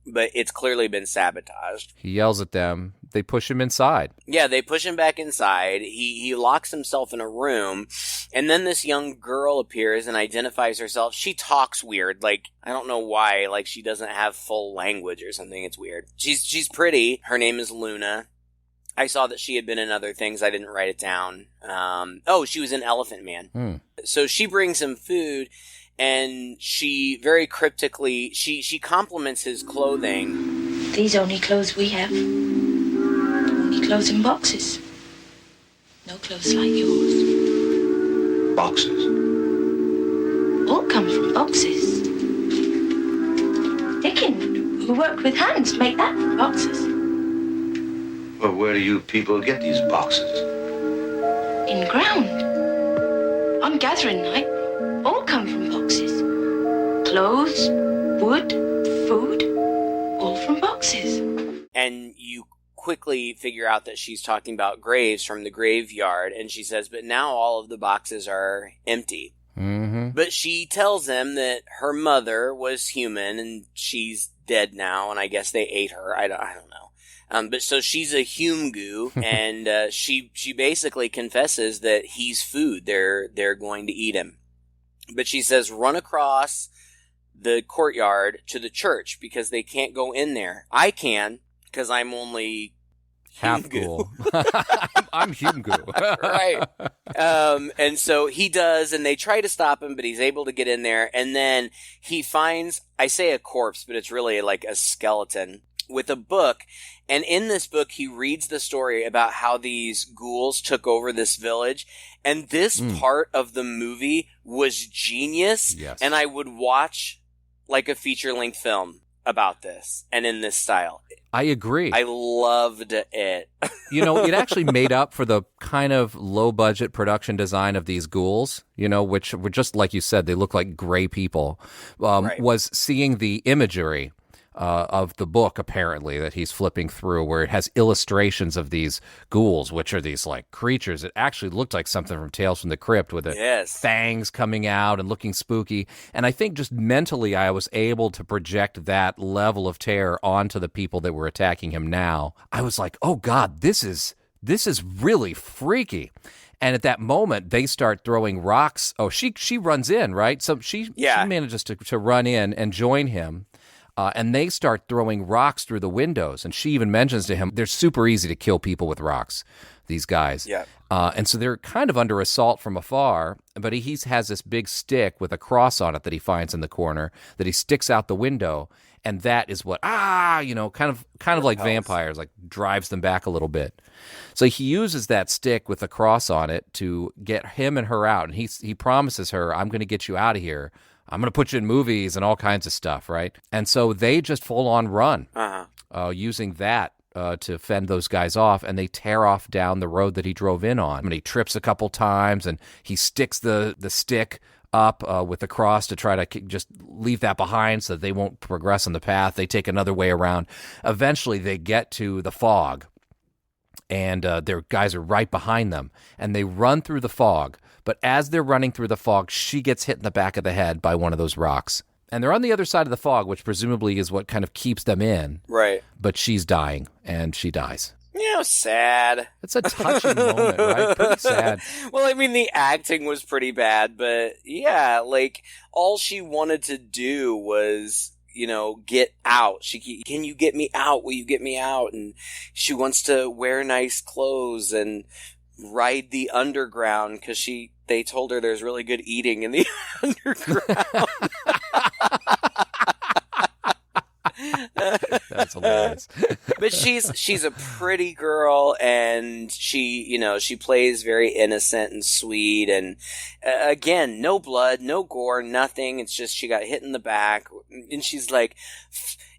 but it's clearly been sabotaged. He yells at them. They push him inside. Yeah, they push him back inside. He locks himself in a room, and then this young girl appears and identifies herself. She talks weird, like, I don't know why, like she doesn't have full language or something. It's weird. She's pretty. Her name is Luna. I saw that she had been in other things. I didn't write it down. She was in Elephant Man. So she brings him food, and she very cryptically, she compliments his clothing. These only clothes we have. Only clothes in boxes. No clothes like yours. Boxes. All come from boxes. Dickin, who worked with hands, make that from boxes. Well, where do you people get these boxes? In ground. On gathering night, all come from boxes. Clothes, wood, food, all from boxes. And you quickly figure out that she's talking about graves from the graveyard, and she says, but now all of the boxes are empty. Mm-hmm. But she tells him that her mother was human, and she's dead now, and I guess they ate her. I don't know. But so she's a Hume-goo, and she basically confesses that he's food. They're going to eat him. But she says, run across the courtyard to the church, because they can't go in there. I can, because I'm only half ghoul. I'm Hume-goo. Right. And so he does, and they try to stop him, but he's able to get in there. And then he finds, I say a corpse, but it's really like a skeleton with a book. And in this book, he reads the story about how these ghouls took over this village. And this part of the movie was genius. Yes. And I would watch like a feature-length film about this and in this style. I agree. I loved it. You know, it actually made up for the kind of low-budget production design of these ghouls, you know, which were just, like you said, they look like gray people, Right. was seeing the imagery of the book, apparently, that he's flipping through, where it has illustrations of these ghouls, which are these, like, creatures. It actually looked like something from Tales from the Crypt, with the Yes. fangs coming out and looking spooky. And I think just mentally I was able to project that level of terror onto the people that were attacking him now. I was like, oh, God, this is really freaky. And at that moment, they start throwing rocks. Oh, she runs in, right? So she manages to run in and join him. And they start throwing rocks through the windows. And she even mentions to him, they're super easy to kill people with rocks, these guys. Yeah. And so they're kind of under assault from afar, but he has this big stick with a cross on it that he finds in the corner that he sticks out the window. And that is what, kind of like vampires, like drives them back a little bit. So he uses that stick with a cross on it to get him and her out. And he promises her, I'm going to get you out of here. I'm going to put you in movies and all kinds of stuff, right? And so they just full on run, using that to fend those guys off, and they tear off down the road that he drove in on. And he trips a couple times, and he sticks the stick up with the cross to try to just leave that behind so that they won't progress on the path. They take another way around. Eventually, they get to the fog, and their guys are right behind them, and they run through the fog. But as they're running through the fog, she gets hit in the back of the head by one of those rocks. And they're on the other side of the fog, which presumably is what kind of keeps them in. Right. But she's dying, and she dies. You know, sad. It's a touching moment, right? Pretty sad. Well, I mean, the acting was pretty bad, but yeah, like, all she wanted to do was, get out. Can you get me out? Will you get me out? And she wants to wear nice clothes and ride the underground because they told her there's really good eating in the underground. That's hilarious. But she's a pretty girl, and she plays very innocent and sweet, and again, no blood, no gore, nothing. It's just she got hit in the back, and she's like,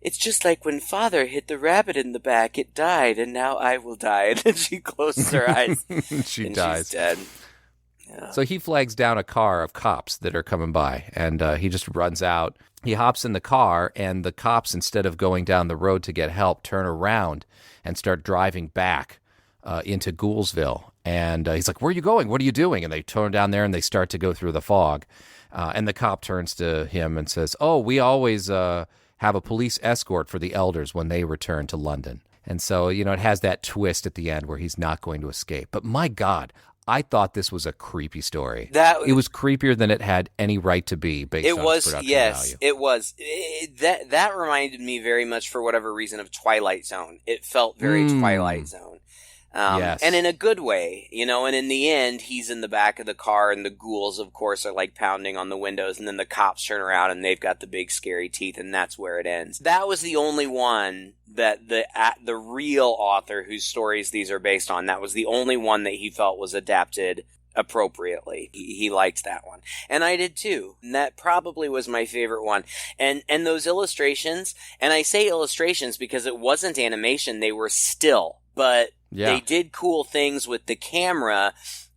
it's just like when Father hit the rabbit in the back, it died, and now I will die. And then she closes her eyes. She and dies. She's dead. Yeah. So he flags down a car of cops that are coming by, and he just runs out. he hops in the car, and the cops, instead of going down the road to get help, turn around and start driving back into Ghoulsville. And he's like, where are you going? What are you doing? And they turn down there, and they start to go through the fog. And the cop turns to him and says, oh, we always have a police escort for the elders when they return to London. And so, it has that twist at the end where he's not going to escape. But my God, I thought this was a creepy story. It was creepier than it had any right to be based on its production value. It was. That reminded me very much, for whatever reason, of Twilight Zone. It felt very Twilight Zone. Yes. And in a good way, and in the end, he's in the back of the car, and the ghouls, of course, are like pounding on the windows, and then the cops turn around, and they've got the big scary teeth, and that's where it ends. That was the only one that the real author whose stories these are based on, that was the only one that he felt was adapted appropriately. He liked that one. And I did too. And that probably was my favorite one. And those illustrations, and I say illustrations because it wasn't animation, they were still, but they did cool things with the camera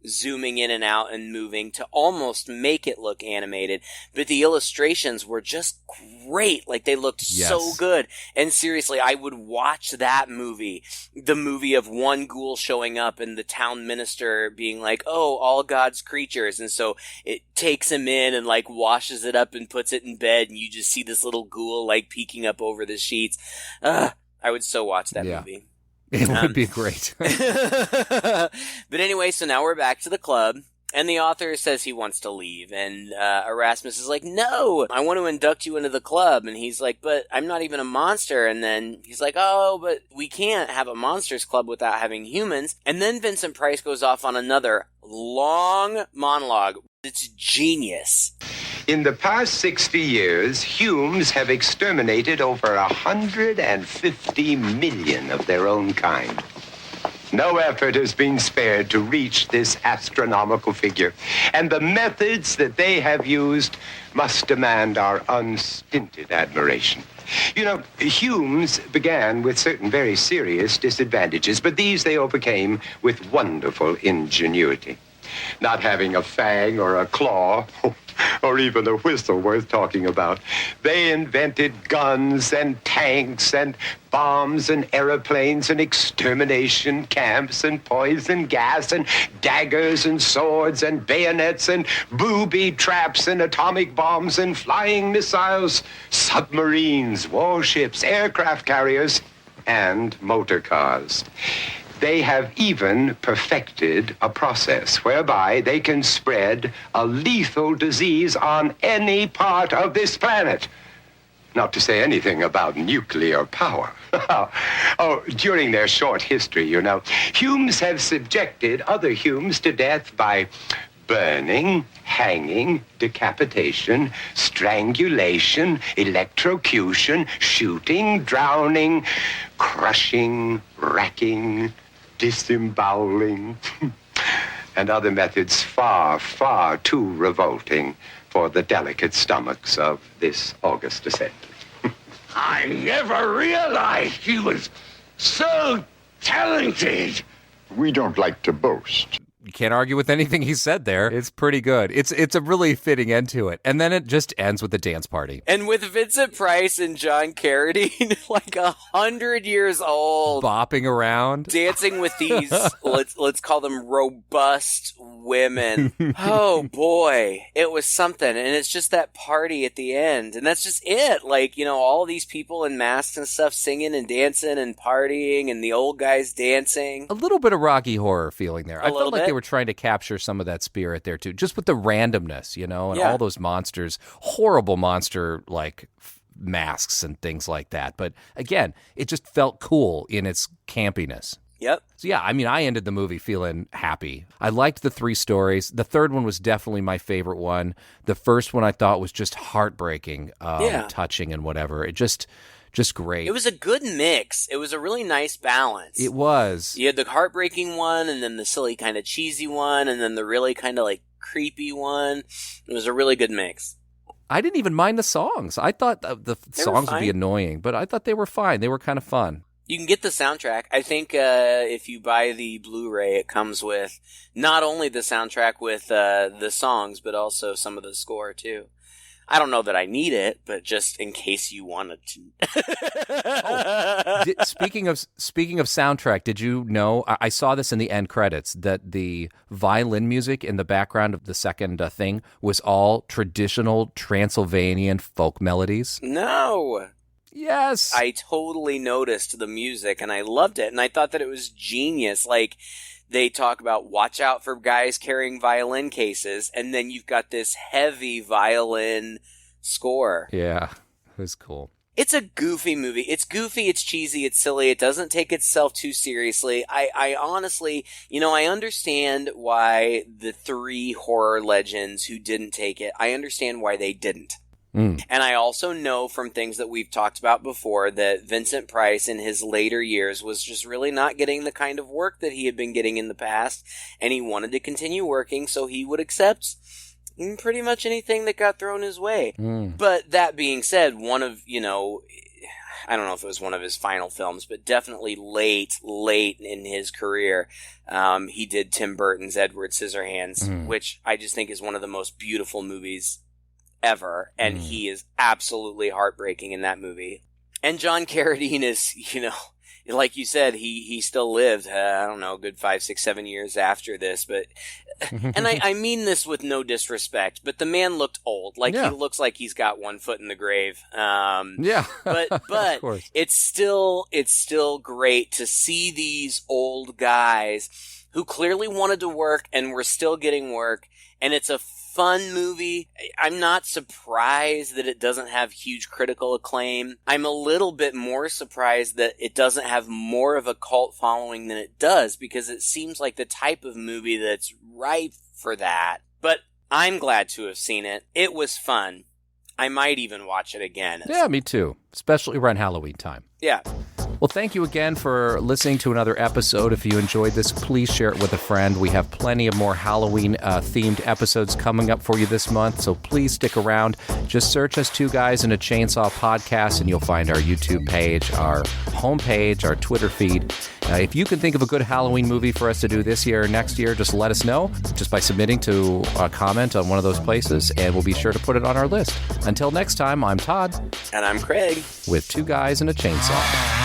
zooming in and out and moving to almost make it look animated. But the illustrations were just great. Like, they looked so good. And seriously, I would watch that movie, the movie of one ghoul showing up and the town minister being like, oh, all God's creatures. And so it takes him in and like washes it up and puts it in bed, and you just see this little ghoul like peeking up over the sheets. I would so watch that movie. It would be great. But anyway, so now we're back to the club, and the author says he wants to leave, and Erasmus is like, no, I want to induct you into the club. And he's like, but I'm not even a monster. And then he's like, oh, but we can't have a monsters club without having humans. And then Vincent Price goes off on another long monologue. It's genius. In the past 60 years, Humes have exterminated over 150 million of their own kind. No effort has been spared to reach this astronomical figure, and the methods that they have used must demand our unstinted admiration. Humes began with certain very serious disadvantages, but these they overcame with wonderful ingenuity. Not having a fang or a claw, or even a whistle worth talking about, they invented guns and tanks and bombs and aeroplanes and extermination camps and poison gas and daggers and swords and bayonets and booby traps and atomic bombs and flying missiles, submarines, warships, aircraft carriers, and motor cars. They have even perfected a process whereby they can spread a lethal disease on any part of this planet. Not to say anything about nuclear power. During their short history, Humes have subjected other Humes to death by burning, hanging, decapitation, strangulation, electrocution, shooting, drowning, crushing, racking, disemboweling, and other methods far, far too revolting for the delicate stomachs of this august assembly. I never realized he was so talented. We don't like to boast. You can't argue with anything he said there. It's pretty good. It's a really fitting end to it. And then it just ends with a dance party. And with Vincent Price and John Carradine, like 100 years old, bopping around, dancing with these, let's call them robust women. Oh boy, it was something. And it's just that party at the end. And that's just it. Like, all these people in masks and stuff singing and dancing and partying, and the old guys dancing. A little bit of Rocky Horror feeling there. I felt like they were trying to capture some of that spirit there too, just with the randomness, and all those monsters, horrible monster like masks and things like that. But again, it just felt cool in its campiness. Yep. So yeah, I ended the movie feeling happy. I liked the 3 stories. The third one was definitely my favorite one. The first one I thought was just heartbreaking, touching and whatever. It just great. It was a good mix. It was a really nice balance. It was. You had the heartbreaking one, and then the silly kind of cheesy one, and then the really kind of like creepy one. It was a really good mix. I didn't even mind the songs. I thought the songs would be annoying, but I thought they were fine. They were kind of fun. You can get the soundtrack. I think if you buy the Blu-ray, it comes with not only the soundtrack with the songs, but also some of the score too. I don't know that I need it, but just in case you wanted to. Speaking of soundtrack, did you know, I saw this in the end credits, that the violin music in the background of the second thing was all traditional Transylvanian folk melodies? No. Yes. I totally noticed the music, and I loved it, and I thought that it was genius. Like, they talk about watch out for guys carrying violin cases, and then you've got this heavy violin score. Yeah, it was cool. It's a goofy movie. It's goofy, it's cheesy, it's silly, it doesn't take itself too seriously. I honestly, I understand why the 3 horror legends who didn't take it, I understand why they didn't. And I also know from things that we've talked about before that Vincent Price in his later years was just really not getting the kind of work that he had been getting in the past, and he wanted to continue working, so he would accept pretty much anything that got thrown his way. But that being said, one of, I don't know if it was one of his final films, but definitely late in his career, he did Tim Burton's Edward Scissorhands, which I just think is one of the most beautiful movies ever, and he is absolutely heartbreaking in that movie. And John Carradine is, like you said, he still lived, I don't know, a good 5, 6, 7 years after this, but, and I mean this with no disrespect, but the man looked old. Like, he looks like he's got one foot in the grave. But it's still great to see these old guys who clearly wanted to work and were still getting work, and it's a fun movie. I'm not surprised that it doesn't have huge critical acclaim. I'm a little bit more surprised that it doesn't have more of a cult following than it does, because it seems like the type of movie that's ripe for that. But I'm glad to have seen it. It was fun. I might even watch it again. Yeah, me too. Especially around Halloween time. Yeah. Well, thank you again for listening to another episode. If you enjoyed this, please share it with a friend. We have plenty of more Halloween-themed episodes coming up for you this month, so please stick around. Just search us Two Guys and a Chainsaw Podcast, and you'll find our YouTube page, our homepage, our Twitter feed. If you can think of a good Halloween movie for us to do this year or next year, just let us know, just by submitting to a comment on one of those places, and we'll be sure to put it on our list. Until next time, I'm Todd. And I'm Craig. With Two Guys and a Chainsaw.